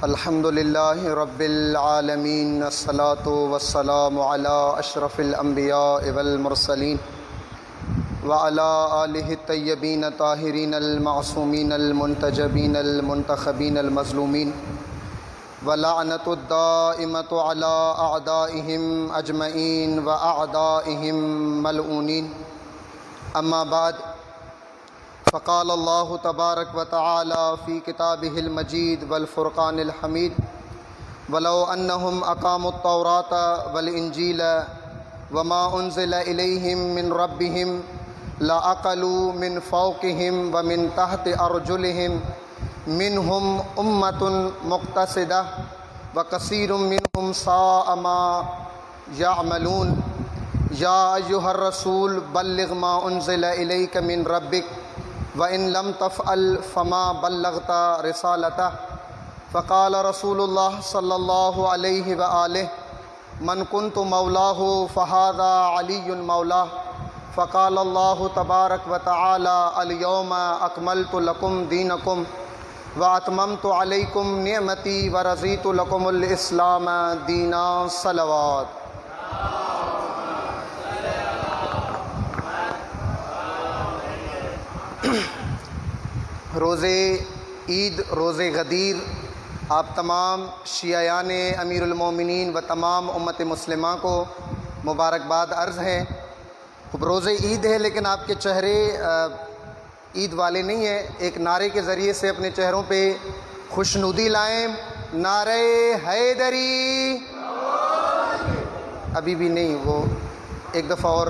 الحمد للہ رب العالمین، الصلاۃ والسلام علی اشرف الانبیاء والمرسلین وعلی آلہ الطیبین الطاہرین المعصومین المنتجبین المنتخبین المظلومین ولعنۃ الدائمۃ علی اعدائہم اجمعین واعدائہم ملعونین۔ اما بعد، فقال اللہ تبارک و تعالی فی کتابہ المجید والفرقان الحمید ولو انہم اقاموا التوراۃ والانجیل وما انزل الیہم من ربہم لاکلوا من فوقہم ومن تحت ارجلہم منہم امۃ مقتصدہ وکثیر منہم ساء ما یعملون۔ یا ایہا الرسول بلغ ما انزل الیک من ربک وَإِن لَمْ تَفْعَلْ فَمَا بَلَّغْتَ رِسَالَتَهُ۔ فقال رسول اللہ صلی اللہ علیہ وآلہ من كنت مولاه فهذا علی مولاه۔ فقال اللہ تبارک وتعالی اليوم اکملت لکم دینکم واتممت علیکم نعمتی ورضیت لکم الاسلام دینا۔ صلوات۔ روز عید، روز غدیر، آپ تمام شیعیان امیر المومنین و تمام امت مسلمہ کو مبارکباد عرض ہے۔ روز عید ہے لیکن آپ کے چہرے عید والے نہیں ہیں۔ ایک نعرے کے ذریعے سے اپنے چہروں پہ خوشنودی لائیں۔ نعرہ حیدری، ابھی بھی نہیں، وہ ایک دفعہ اور،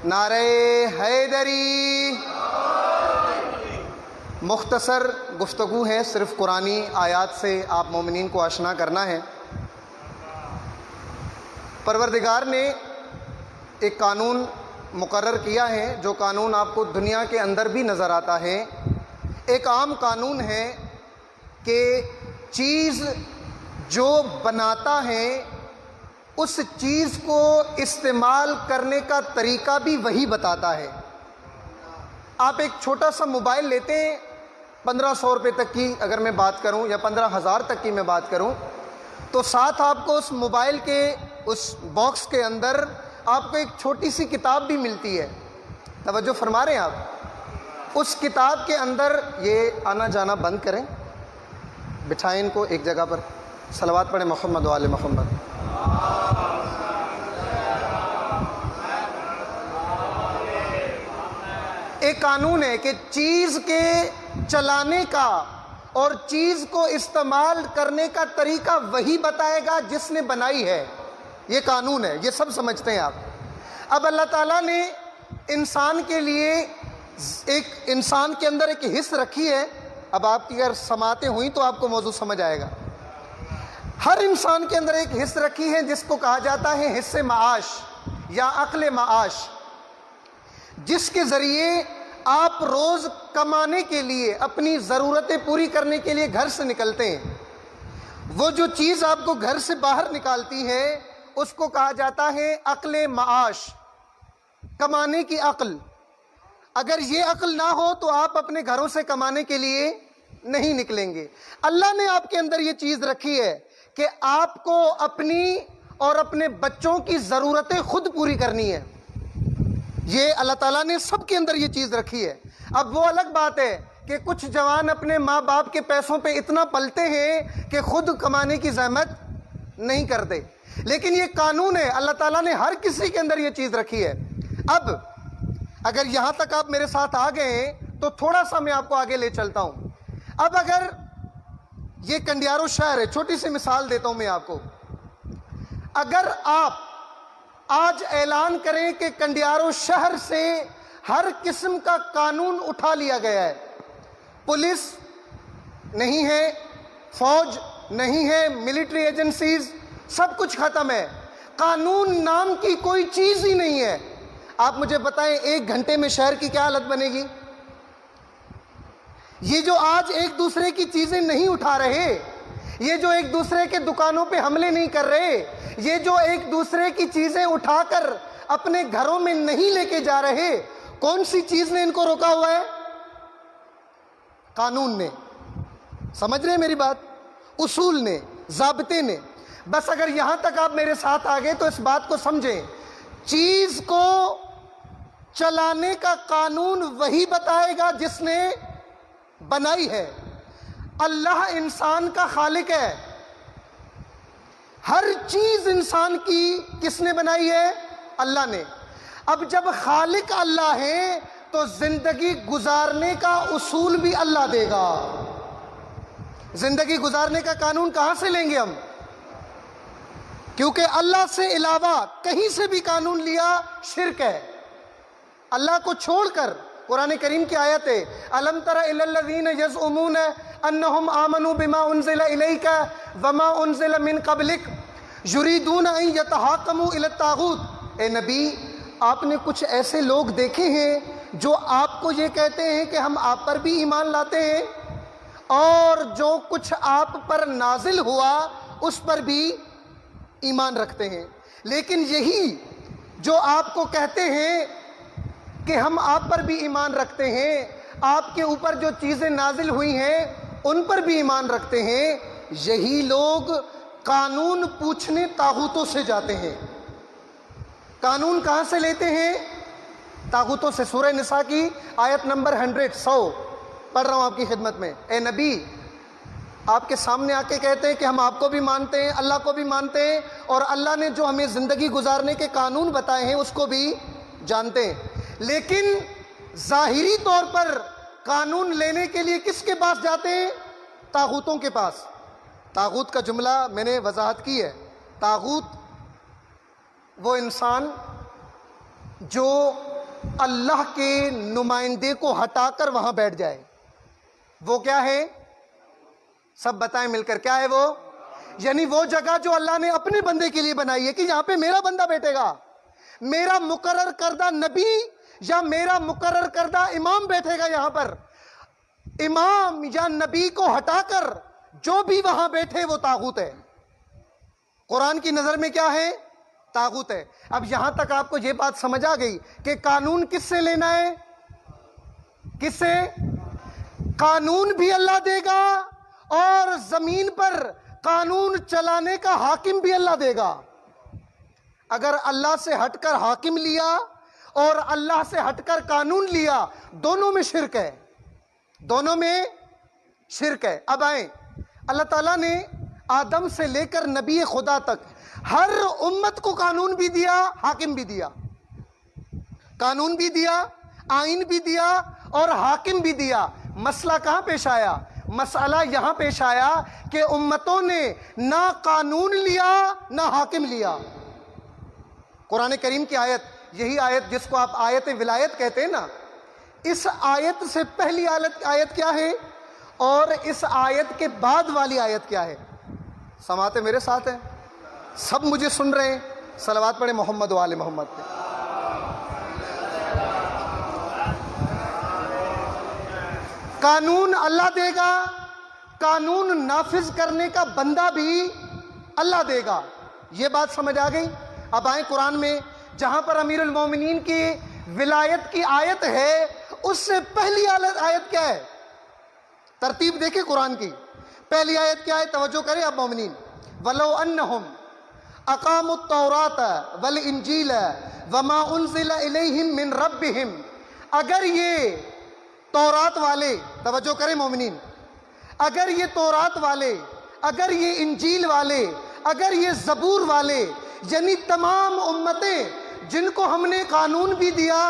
نعرہ حیدری۔ مختصر گفتگو ہے، صرف قرآنی آیات سے آپ مومنین کو آشنا کرنا ہے۔ پروردگار نے ایک قانون مقرر کیا ہے، جو قانون آپ کو دنیا کے اندر بھی نظر آتا ہے۔ ایک عام قانون ہے کہ چیز جو بناتا ہے اس چیز کو استعمال کرنے کا طریقہ بھی وہی بتاتا ہے۔ آپ ایک چھوٹا سا موبائل لیتے ہیں، 1500 روپے تک کی اگر میں بات کروں یا 15,000 تک کی میں بات کروں، تو ساتھ آپ کو اس موبائل کے اس باکس کے اندر آپ کو ایک چھوٹی سی کتاب بھی ملتی ہے۔ توجہ فرما رہے ہیں آپ؟ اس کتاب کے اندر، یہ آنا جانا بند کریں، بٹھائیں ان کو ایک جگہ پر، صلوات پڑھیں محمد و آل محمد۔ ایک قانون ہے کہ چیز کے چلانے کا اور چیز کو استعمال کرنے کا طریقہ وہی بتائے گا جس نے بنائی ہے۔ یہ قانون ہے، یہ سب سمجھتے ہیں آپ۔ اب اللہ تعالیٰ نے انسان کے لیے انسان کے اندر ایک حص رکھی ہے۔ اب آپ کی اگر سماعتیں ہوئیں تو آپ کو موضوع سمجھ آئے گا۔ ہر انسان کے اندر ایک حص رکھی ہے جس کو کہا جاتا ہے حص معاش یا عقل معاش، جس کے ذریعے آپ روز کمانے کے لیے، اپنی ضرورتیں پوری کرنے کے لیے گھر سے نکلتے ہیں۔ وہ جو چیز آپ کو گھر سے باہر نکالتی ہے اس کو کہا جاتا ہے عقل معاش، کمانے کی عقل۔ اگر یہ عقل نہ ہو تو آپ اپنے گھروں سے کمانے کے لیے نہیں نکلیں گے۔ اللہ نے آپ کے اندر یہ چیز رکھی ہے کہ آپ کو اپنی اور اپنے بچوں کی ضرورتیں خود پوری کرنی ہے۔ یہ اللہ تعالیٰ نے سب کے اندر یہ چیز رکھی ہے۔ اب وہ الگ بات ہے کہ کچھ جوان اپنے ماں باپ کے پیسوں پہ اتنا پلتے ہیں کہ خود کمانے کی زحمت نہیں کرتے، لیکن یہ قانون ہے، اللہ تعالیٰ نے ہر کسی کے اندر یہ چیز رکھی ہے۔ اب اگر یہاں تک آپ میرے ساتھ آ گئے ہیں تو تھوڑا سا میں آپ کو آگے لے چلتا ہوں۔ اب اگر یہ کنڈیارو شہر ہے، چھوٹی سی مثال دیتا ہوں میں آپ کو۔ اگر آپ آج اعلان کریں کہ کنڈیارو شہر سے ہر قسم کا قانون اٹھا لیا گیا ہے، پولیس نہیں ہے، فوج نہیں ہے، ملٹری ایجنسیز، سب کچھ ختم ہے، قانون نام کی کوئی چیز ہی نہیں ہے، آپ مجھے بتائیں 1 گھنٹے میں شہر کی کیا حالت بنے گی؟ یہ جو آج ایک دوسرے کی چیزیں نہیں اٹھا رہے، یہ جو ایک دوسرے کے دکانوں پہ حملے نہیں کر رہے، یہ جو ایک دوسرے کی چیزیں اٹھا کر اپنے گھروں میں نہیں لے کے جا رہے، کون سی چیز نے ان کو روکا ہوا ہے؟ قانون نے۔ سمجھ رہے ہیں میری بات؟ اصول نے، ضابطے نے. بس اگر یہاں تک آپ میرے ساتھ آ گئے تو اس بات کو سمجھیں، چیز کو چلانے کا قانون وہی بتائے گا جس نے بنائی ہے. اللہ انسان کا خالق ہے. ہر چیز انسان کی کس نے بنائی ہے؟ اللہ نے. اب جب خالق اللہ ہے تو زندگی گزارنے کا اصول بھی اللہ دے گا. زندگی گزارنے کا قانون کہاں سے لیں گے ہم؟ کیونکہ اللہ سے علاوہ کہیں سے بھی قانون لیا شرک ہے. اللہ کو چھوڑ کر قرآن کریم کی آیت ہے، الم تر الی الذین یزعمون انہم آمنوا بما انزل الیک وما انزل من قبلک یریدون ان یتحاکموا الی الطاغوت. اے نبی، آپ نے کچھ ایسے لوگ دیکھے ہیں جو آپ کو یہ کہتے ہیں کہ ہم آپ پر بھی ایمان لاتے ہیں اور جو کچھ آپ پر نازل ہوا اس پر بھی ایمان رکھتے ہیں. لیکن یہی جو آپ کو کہتے ہیں کہ ہم آپ پر بھی ایمان رکھتے ہیں، آپ کے اوپر جو چیزیں نازل ہوئی ہیں ان پر بھی ایمان رکھتے ہیں، یہی لوگ قانون پوچھنے طاغوتوں سے جاتے ہیں. قانون کہاں سے لیتے ہیں؟ طاغوتوں سے. سورہ نساء کی آیت نمبر 100 پڑھ رہا ہوں آپ کی خدمت میں. اے نبی، آپ کے سامنے آ کے کہتے ہیں کہ ہم آپ کو بھی مانتے ہیں، اللہ کو بھی مانتے ہیں، اور اللہ نے جو ہمیں زندگی گزارنے کے قانون بتائے ہیں اس کو بھی جانتے ہیں. لیکن ظاہری طور پر قانون لینے کے لیے کس کے پاس جاتے ہیں؟ طاغوتوں کے پاس. طاغوت کا جملہ میں نے وضاحت کی ہے. طاغوت وہ انسان جو اللہ کے نمائندے کو ہٹا کر وہاں بیٹھ جائے. وہ کیا ہے؟ سب بتائیں مل کر، کیا ہے وہ؟ یعنی وہ جگہ جو اللہ نے اپنے بندے کے لیے بنائی ہے کہ یہاں پہ میرا بندہ بیٹھے گا، میرا مقرر کردہ نبی یا میرا مقرر کردہ امام بیٹھے گا. یہاں پر امام یا نبی کو ہٹا کر جو بھی وہاں بیٹھے وہ طاغوت ہے. قرآن کی نظر میں کیا ہے؟ طاغوت ہے. اب یہاں تک آپ کو یہ بات سمجھ آ گئی کہ قانون کس سے لینا ہے؟ کس سے؟ قانون بھی اللہ دے گا اور زمین پر قانون چلانے کا حاکم بھی اللہ دے گا. اگر اللہ سے ہٹ کر حاکم لیا اور اللہ سے ہٹ کر قانون لیا، دونوں میں شرک ہے. دونوں میں شرک ہے. اب آئیں، اللہ تعالیٰ نے آدم سے لے کر نبی خدا تک ہر امت کو قانون بھی دیا، حاکم بھی دیا. قانون بھی دیا، آئین بھی دیا اور حاکم بھی دیا. مسئلہ کہاں پیش آیا؟ مسئلہ یہاں پیش آیا کہ امتوں نے نہ قانون لیا نہ حاکم لیا. قرآن کریم کی آیت، یہی آیت جس کو آپ آیت ولایت کہتے ہیں نا، اس آیت سے پہلی آیت کیا ہے اور اس آیت کے بعد والی آیت کیا ہے؟ سماعتیں میرے ساتھ ہیں؟ سب مجھے سن رہے ہیں؟ صلوات پڑھیں محمد و آل محمد پہ. قانون اللہ دے گا، قانون نافذ کرنے کا بندہ بھی اللہ دے گا. یہ بات سمجھ آ گئی؟ اب آئیں قرآن میں جہاں پر امیر المومنین کی ولایت کی آیت ہے، اس سے پہلی آیت کیا ہے؟ ترتیب دیکھیں قرآن کی. پہلی آیت کیا ہے؟ توجہ کریں اب مومنین. وَلَوْ أَنَّهُمْ أَقَامُوا التَّوْرَاةَ وَالْإِنْجِيلَ وَمَا أُنزِلَ إِلَيْهِمْ مِنْ رَبِّهِمْ. اگر یہ تورات والے، توجہ کریں مومنین، اگر یہ تورات والے، اگر یہ انجیل والے، اگر یہ زبور والے، یعنی تمام امتیں جن کو ہم نے قانون بھی دیا،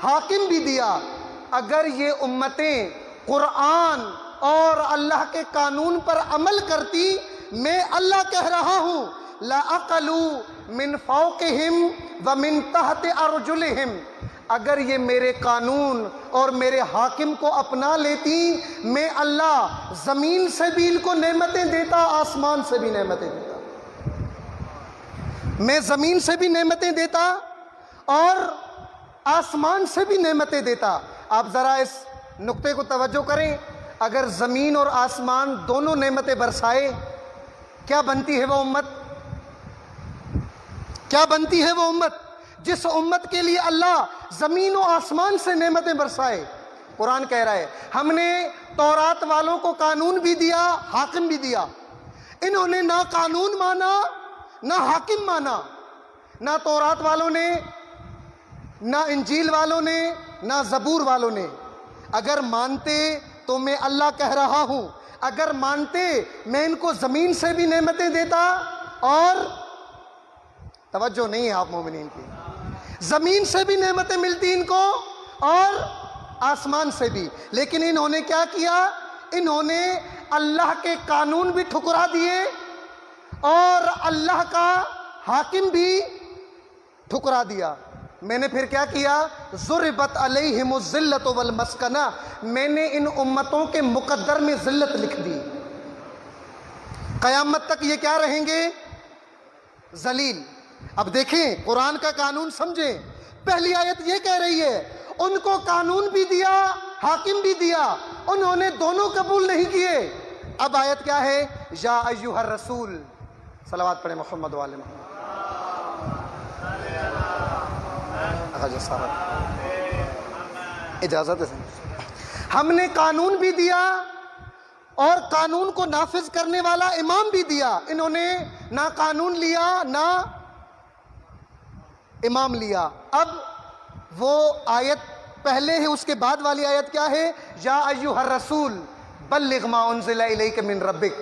حاکم بھی دیا، اگر یہ امتیں قرآن اور اللہ کے قانون پر عمل کرتی، میں اللہ کہہ رہا ہوں لَأَقَلُوا مِنْ فَوْقِهِمْ وَمِنْ تَحْتِ أَرْجُلِهِمْ. اگر یہ میرے قانون اور میرے حاکم کو اپنا لیتی، میں اللہ زمین سے بھی ان کو نعمتیں دیتا، آسمان سے بھی نعمتیں دیتا. میں زمین سے بھی نعمتیں دیتا اور آسمان سے بھی نعمتیں دیتا. آپ ذرا اس نقطے کو توجہ کریں. اگر زمین اور آسمان دونوں نعمتیں برسائے، کیا بنتی ہے وہ امت؟ کیا بنتی ہے وہ امت جس امت کے لیے اللہ زمین و آسمان سے نعمتیں برسائے؟ قرآن کہہ رہا ہے ہم نے تورات والوں کو قانون بھی دیا، حاکم بھی دیا. انہوں نے نہ قانون مانا نہ حاکم مانا، نہ تورات والوں نے، نہ انجیل والوں نے، نہ زبور والوں نے۔ اگر مانتے تو میں اللہ کہہ رہا ہوں، اگر مانتے میں ان کو زمین سے بھی نعمتیں دیتا، اور توجہ نہیں ہے آپ مومنین کی، زمین سے بھی نعمتیں ملتی ان کو اور آسمان سے بھی، لیکن انہوں نے کیا کیا؟ انہوں نے اللہ کے قانون بھی ٹھکرا دیے اور اللہ کا حاکم بھی ٹھکرا دیا۔ میں نے پھر کیا کیا؟ ضربت علیہم الذلۃ والمسکنہ، میں نے ان امتوں کے مقدر میں ذلت لکھ دی، قیامت تک یہ کیا رہیں گے؟ ذلیل۔ اب دیکھیں قرآن کا قانون سمجھیں، پہلی آیت یہ کہہ رہی ہے ان کو قانون بھی دیا حاکم بھی دیا، انہوں نے دونوں قبول نہیں کیے۔ اب آیت کیا ہے؟ یا ایھا الرسول، صلوات پڑھیں محمد وعلی محمد۔ اجازت ہے، ہم نے قانون بھی دیا اور قانون کو نافذ کرنے والا امام بھی دیا، انہوں نے نہ قانون لیا نہ امام لیا۔ اب وہ آیت پہلے ہے، اس کے بعد والی آیت کیا ہے؟ یا ایھا الرسول بلغ ما انزل الیک من ربک۔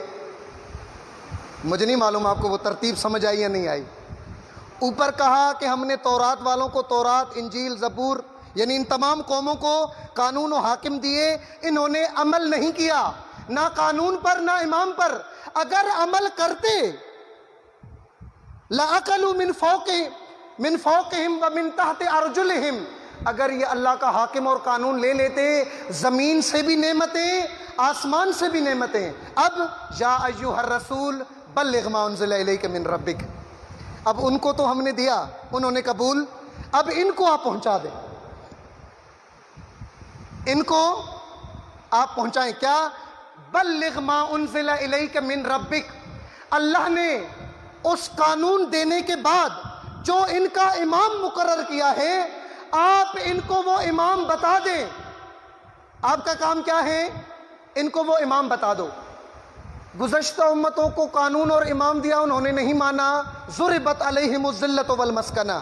مجھے نہیں معلوم آپ کو وہ ترتیب سمجھ آئی یا نہیں آئی۔ اوپر کہا کہ ہم نے تورات والوں کو تورات، انجیل، زبور، یعنی ان تمام قوموں کو قانون و حاکم دیے، انہوں نے عمل نہیں کیا، نہ قانون پر نہ امام پر۔ اگر عمل کرتے لَأَكَلُوا مِن فَوْقِهِمْ وَمِن تَحْتِ أَرْجُلِهِمْ، اگر یہ اللہ کا حاکم اور قانون لے لیتے، زمین سے بھی نعمتیں آسمان سے بھی نعمتیں۔ اب یا ایھا الرسول بلغ ما انزل الیک من ربک، اب ان کو تو ہم نے دیا، انہوں نے قبول، اب ان کو آپ پہنچا دیں، ان کو آپ پہنچائیں۔ کیا؟ بلغ ما انزل الیک من ربک، اللہ نے اس قانون دینے کے بعد جو ان کا امام مقرر کیا ہے، آپ ان کو وہ امام بتا دیں۔ آپ کا کام کیا ہے؟ ان کو وہ امام بتا دو۔ گزشتہ امتوں کو قانون اور امام دیا، انہوں نے نہیں مانا، ضربت علیہم الذلۃ والمسکنہ۔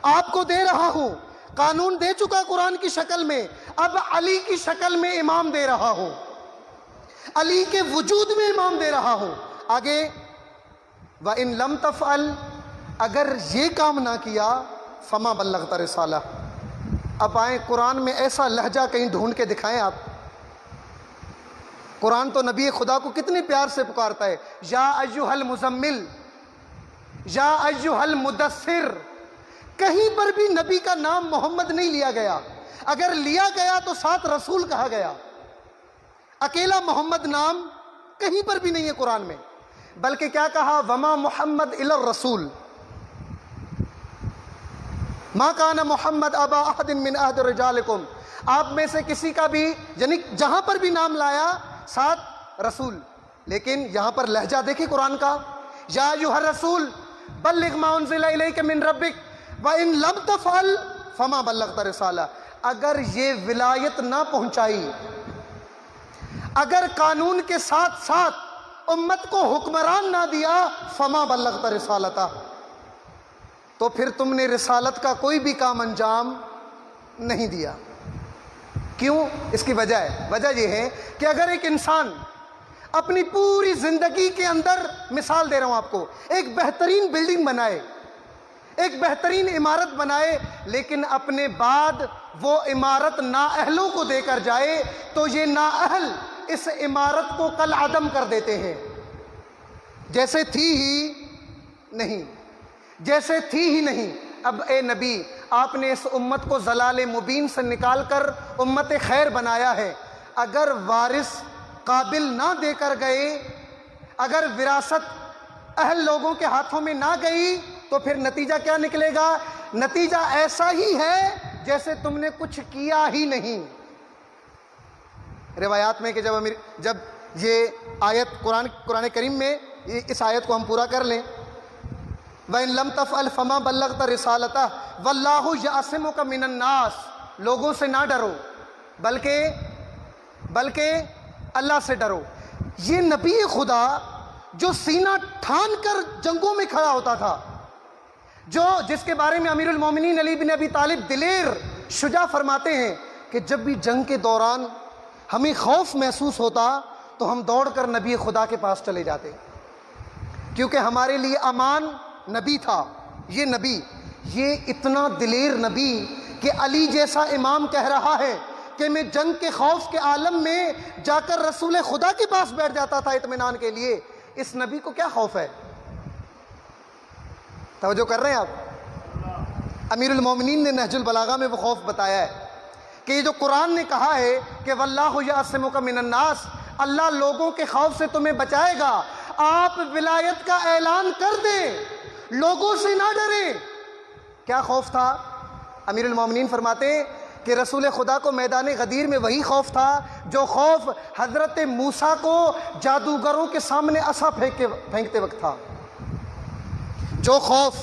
آپ کو دے رہا ہوں، قانون دے چکا قرآن کی شکل میں، اب علی کی شکل میں امام دے رہا ہوں، علی کے وجود میں امام دے رہا ہوں۔ آگے وَإِن لَمْ تَفْعَلْ، اگر یہ کام نہ کیا فَمَا بَلَّغْتَ رِسَالَہ۔ اب آئیں قرآن میں ایسا لہجہ کہیں ڈھونڈ کے دکھائیں آپ۔ قرآن تو نبی خدا کو کتنے پیار سے پکارتا ہے، یا ایھا المزمل، یا ایھا المدثر۔ کہیں پر بھی نبی کا نام محمد نہیں لیا گیا، اگر لیا گیا تو ساتھ رسول کہا گیا، اکیلا محمد نام کہیں پر بھی نہیں ہے قرآن میں۔ بلکہ کیا کہا؟ وما محمد الا الرسول، ما کان محمد ابا احد من احد رجالکم، آپ میں سے کسی کا بھی، یعنی جہاں پر بھی نام لایا ساتھ رسول۔ لیکن یہاں پر لہجہ دیکھیں قرآن کا، یا ایھا الرسول بلغ ما انزل الیک من ربک وَإِن لَمْ تَفْعَلْ فَمَا بَلَّغْتَ رِسَالَہ۔ اگر یہ ولایت نہ پہنچائی، اگر قانون کے ساتھ ساتھ امت کو حکمران نہ دیا، فَمَا بَلَّغْتَ رِسَالَتَہ، تو پھر تم نے رسالت کا کوئی بھی کام انجام نہیں دیا۔ کیوں؟ اس کی وجہ ہے، وجہ یہ ہے کہ اگر ایک انسان اپنی پوری زندگی کے اندر، مثال دے رہا ہوں آپ کو، ایک بہترین بلڈنگ بنائے، ایک بہترین عمارت بنائے، لیکن اپنے بعد وہ عمارت نااہلوں کو دے کر جائے، تو یہ نااہل اس عمارت کو کل عدم کر دیتے ہیں، جیسے تھی ہی نہیں، جیسے تھی ہی نہیں۔ اب اے نبی، آپ نے اس امت کو ضلال مبین سے نکال کر امت خیر بنایا ہے، اگر وارث قابل نہ دے کر گئے، اگر وراثت اہل لوگوں کے ہاتھوں میں نہ گئی، تو پھر نتیجہ کیا نکلے گا؟ نتیجہ ایسا ہی ہے جیسے تم نے کچھ کیا ہی نہیں۔ روایات میں کہ جب یہ آیت قرآن کریم میں اس آیت کو ہم پورا کر لیں، وَإِن لَمْ تَفْعَلْ فَمَا بَلَّغْتَ رِسَالَتَهُ وَاللَّهُ يَعْصِمُكَ مِنَ النَّاسِ، لوگوں سے نہ ڈرو بلکہ اللہ سے ڈرو۔ یہ نبی خدا جو سینہ ٹھان کر جنگوں میں کھڑا ہوتا تھا، جس کے بارے میں امیر المومنین علی بن ابی طالب دلیر شجاع فرماتے ہیں کہ جب بھی جنگ کے دوران ہمیں خوف محسوس ہوتا تو ہم دوڑ کر نبی خدا کے پاس چلے جاتے، کیونکہ ہمارے لیے امان نبی تھا۔ یہ نبی، یہ اتنا دلیر نبی کہ علی جیسا امام کہہ رہا ہے کہ میں جنگ کے خوف کے عالم میں جا کر رسول خدا کے پاس بیٹھ جاتا تھا اطمینان کے لیے، اس نبی کو کیا خوف ہے؟ توجہ کر رہے ہیں آپ؟ امیر المومنین نے نہج البلاغہ میں وہ خوف بتایا ہے کہ یہ جو قرآن نے کہا ہے کہ واللہ یعصمک من الناس، اللہ لوگوں کے خوف سے تمہیں بچائے گا، آپ ولایت کا اعلان کر دیں، لوگوں سے نہ ڈریں۔ کیا خوف تھا؟ امیر المومنین فرماتے ہیں کہ رسول خدا کو میدان غدیر میں وہی خوف تھا جو خوف حضرت موسیٰ کو جادوگروں کے سامنے عصا پھینکتے وقت تھا۔ جو خوف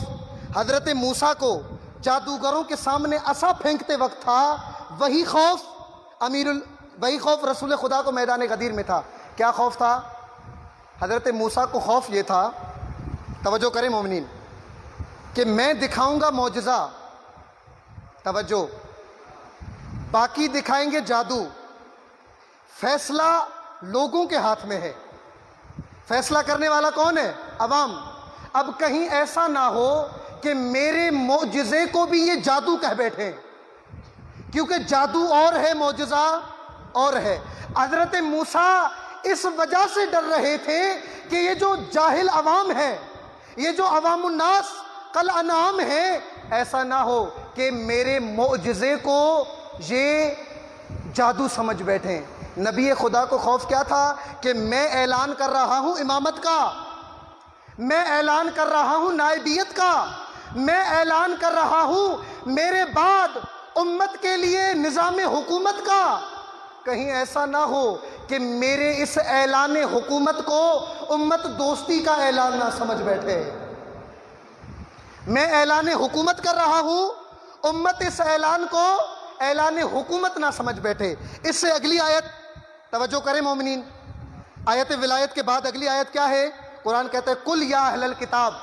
حضرت موسیٰ کو جادوگروں کے سامنے عصا پھینکتے وقت تھا، وہی خوف رسول خدا کو میدان غدیر میں تھا۔ کیا خوف تھا؟ حضرت موسیٰ کو خوف یہ تھا، توجہ کریں مومنین، کہ میں دکھاؤں گا معجزہ، توجہ، باقی دکھائیں گے جادو، فیصلہ لوگوں کے ہاتھ میں ہے۔ فیصلہ کرنے والا کون ہے؟ عوام۔ اب کہیں ایسا نہ ہو کہ میرے معجزے کو بھی یہ جادو کہہ بیٹھے، کیونکہ جادو اور ہے، معجزہ اور ہے۔ حضرت موسیٰ اس وجہ سے ڈر رہے تھے کہ یہ جو جاہل عوام ہے، یہ جو عوام الناس کل انعام ہے، ایسا نہ ہو کہ میرے معجزے کو یہ جادو سمجھ بیٹھیں۔ نبی خدا کو خوف کیا تھا کہ میں اعلان کر رہا ہوں امامت کا، میں اعلان کر رہا ہوں نائبیت کا، میں اعلان کر رہا ہوں میرے بعد امت کے لیے نظام حکومت کا۔ کہیں ایسا نہ ہو کہ میرے اس اعلان حکومت کو امت دوستی کا اعلان نہ سمجھ بیٹھے۔ میں اعلان حکومت کر رہا ہوں، امت اس اعلان کو اعلان حکومت نہ سمجھ بیٹھے۔ اس سے اگلی آیت، توجہ کریں مومنین، آیت ولایت کے بعد اگلی آیت کیا ہے؟ قرآن کہتا ہے قل یا اہل الکتاب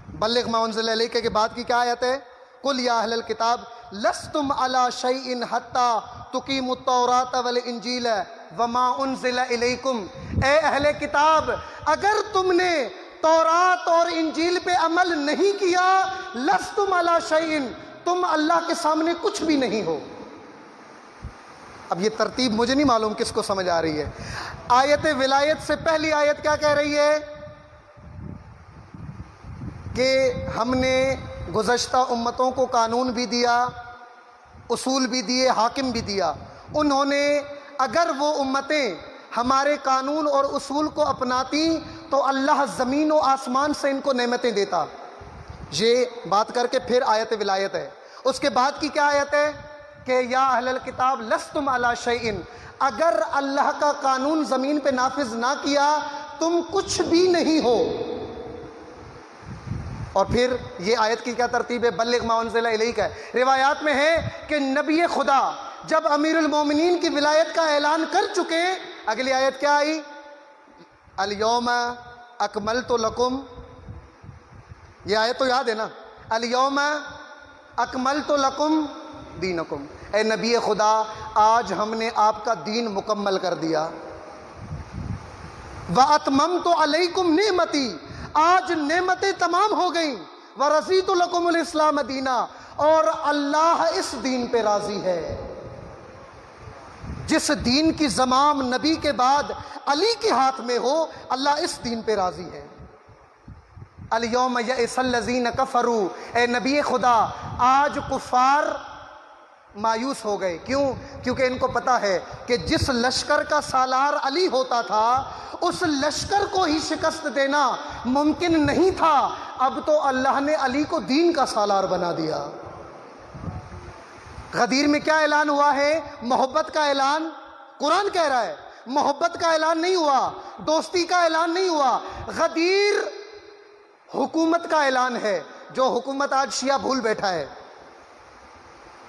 بلغ ما انزل الیک کے بعد کی کیا آیت ہے؟ قل یا اہل الکتاب لستم علی شیء حتی تقیموا التوراۃ والانجیل وما انزل الیکم، اے اہل کتاب اگر تم نے تورات اور انجیل پہ عمل نہیں کیا، لستم علی شیء، تم اللہ کے سامنے کچھ بھی نہیں ہو۔ اب یہ ترتیب مجھے نہیں معلوم کس کو سمجھ آ رہی ہے۔ آیت ولایت سے پہلی آیت کیا کہہ رہی ہے؟ کہ ہم نے گزشتہ امتوں کو قانون بھی دیا، اصول بھی دیے، حاکم بھی دیا، انہوں نے اگر وہ امتیں ہمارے قانون اور اصول کو اپناتی تو اللہ زمین و آسمان سے ان کو نعمتیں دیتا۔ یہ بات کر کے پھر آیت ولایت ہے۔ اس کے بعد کی کیا آیت ہے؟ کہ یا اہل الکتاب لستم علی شیء، اگر اللہ کا قانون زمین پہ نافذ نہ کیا تم کچھ بھی نہیں ہو۔ اور پھر یہ آیت کی کیا ترتیب ہے؟ بلغ ما انزل الیک ہے۔ روایات میں ہے کہ نبی خدا جب امیر المومنین کی ولایت کا اعلان کر چکے، اگلی آیت کیا آئی؟ الیوم اکملت لکم، یہ آیت تو یاد ہے نا، الیوم اکملت لکم دینکم، اے نبی خدا آج ہم نے آپ کا دین مکمل کر دیا۔ وَأَتْمَمْتُ عَلَيْكُمْ نِعْمَتِي، آج نعمتیں تمام ہو گئیں۔ وَرَضِيتُ لَكُمُ الْإِسْلَامَ دِينًا، اور اللہ اس دین پہ راضی ہے۔ جس دین کی زمام نبی کے بعد علی کے ہاتھ میں ہو، اللہ اس دین پہ راضی ہے۔ الیوم یئس الذین کفروا، اے نبی خدا آج کفار مایوس ہو گئے۔ کیوں؟ کیونکہ ان کو پتا ہے کہ جس لشکر کا سالار علی ہوتا تھا اس لشکر کو ہی شکست دینا ممکن نہیں تھا، اب تو اللہ نے علی کو دین کا سالار بنا دیا۔ غدیر میں کیا اعلان ہوا ہے؟ محبت کا اعلان۔ قرآن کہہ رہا ہے محبت کا اعلان نہیں ہوا، دوستی کا اعلان نہیں ہوا، غدیر حکومت کا اعلان ہے، جو حکومت آج شیعہ بھول بیٹھا ہے۔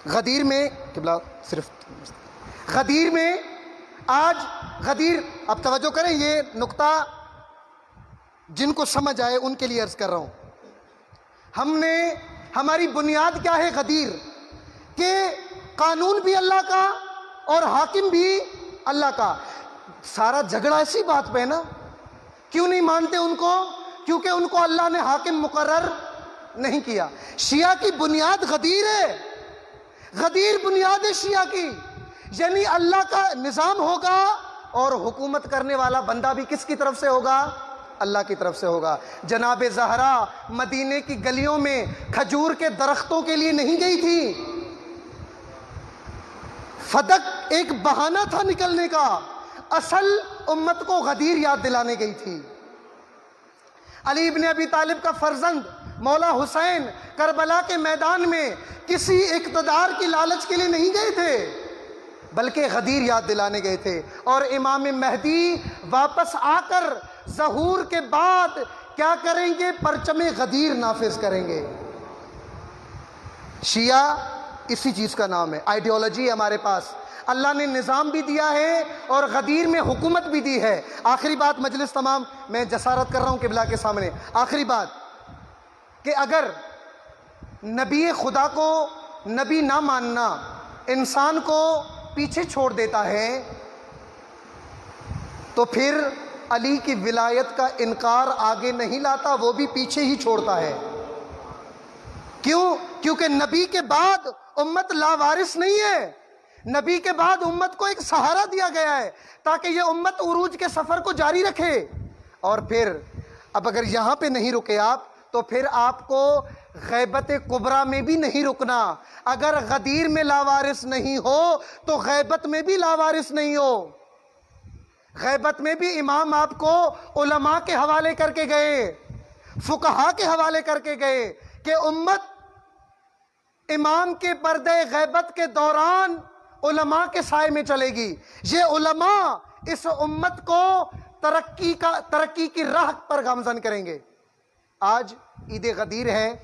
غدیر میں قبلہ صرف غدیر میں آج غدیر، اب توجہ کریں یہ نقطہ جن کو سمجھ آئے ان کے لیے عرض کر رہا ہوں. ہماری بنیاد کیا ہے غدیر؟ کہ قانون بھی اللہ کا اور حاکم بھی اللہ کا. سارا جھگڑا اسی بات پہ ہے نا. کیوں نہیں مانتے ان کو؟ کیونکہ ان کو اللہ نے حاکم مقرر نہیں کیا. شیعہ کی بنیاد غدیر ہے. غدیر بنیاد ہے شیعہ کی. یعنی اللہ کا نظام ہوگا اور حکومت کرنے والا بندہ بھی کس کی طرف سے ہوگا؟ اللہ کی طرف سے ہوگا. جناب زہرا مدینے کی گلیوں میں کھجور کے درختوں کے لیے نہیں گئی تھی. فدق ایک بہانہ تھا نکلنے کا. اصل امت کو غدیر یاد دلانے گئی تھی. علی ابن ابی طالب کا فرزند مولا حسین کربلا کے میدان میں کسی اقتدار کی لالچ کے لیے نہیں گئے تھے بلکہ غدیر یاد دلانے گئے تھے. اور امام مہدی واپس آ کر ظہور کے بعد کیا کریں گے؟ پرچم غدیر نافذ کریں گے. شیعہ اسی چیز کا نام ہے. آئیڈیالوجی ہے ہمارے پاس. اللہ نے نظام بھی دیا ہے اور غدیر میں حکومت بھی دی ہے. آخری بات، مجلس تمام، میں جسارت کر رہا ہوں قبلہ کے سامنے. آخری بات کہ اگر نبی خدا کو نبی نہ ماننا انسان کو پیچھے چھوڑ دیتا ہے تو پھر علی کی ولایت کا انکار آگے نہیں لاتا، وہ بھی پیچھے ہی چھوڑتا ہے. کیوں؟ کیونکہ نبی کے بعد امت لاوارث نہیں ہے. نبی کے بعد امت کو ایک سہارا دیا گیا ہے تاکہ یہ امت عروج کے سفر کو جاری رکھے. اور پھر اب اگر یہاں پہ نہیں رکے آپ تو پھر آپ کو غیبت کبریٰ میں بھی نہیں رکنا. اگر غدیر میں لاوارث نہیں ہو تو غیبت میں بھی لاوارث نہیں ہو. غیبت میں بھی امام آپ کو علماء کے حوالے کر کے گئے، فقہا کے حوالے کر کے گئے کہ امت امام کے پردے غیبت کے دوران علماء کے سائے میں چلے گی. یہ علماء اس امت کو ترقی کی راہ پر گامزن کریں گے. آج عید غدیر ہے،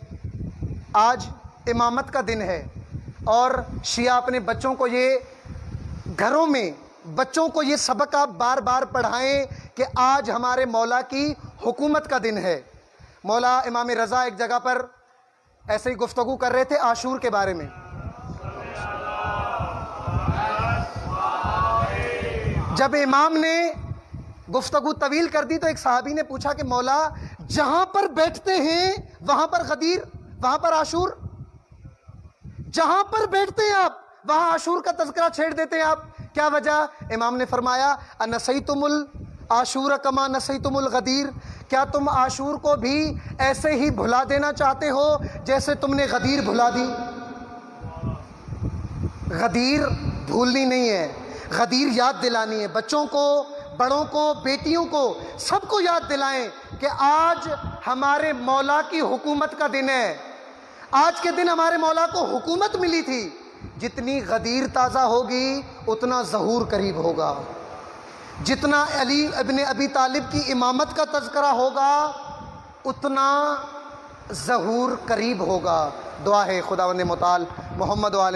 آج امامت کا دن ہے، اور شیعہ اپنے بچوں کو یہ گھروں میں بچوں کو یہ سبق آپ بار بار پڑھائیں کہ آج ہمارے مولا کی حکومت کا دن ہے. مولا امام رضا ایک جگہ پر ایسے ہی گفتگو کر رہے تھے عاشور کے بارے میں. جب امام نے گفتگو طویل کر دی تو ایک صحابی نے پوچھا کہ مولا جہاں پر بیٹھتے ہیں وہاں پر غدیر، وہاں پر عاشور، جہاں پر بیٹھتے ہیں آپ وہاں عاشور کا تذکرہ چھیڑ دیتے ہیں آپ، کیا وجہ؟ امام نے فرمایا انسیتم العاشور کما نسیتم الغدیر، کیا تم عاشور کو بھی ایسے ہی بھلا دینا چاہتے ہو جیسے تم نے غدیر بھلا دی؟ غدیر بھولنی نہیں ہے، غدیر یاد دلانی ہے. بچوں کو، بڑوں کو، بیٹیوں کو، سب کو یاد دلائیں کہ آج ہمارے مولا کی حکومت کا دن ہے. آج کے دن ہمارے مولا کو حکومت ملی تھی. جتنی غدیر تازہ ہوگی اتنا ظہور قریب ہوگا. جتنا علی ابن ابی طالب کی امامت کا تذکرہ ہوگا اتنا ظہور قریب ہوگا. دعا ہے خداوند متعال محمد و آل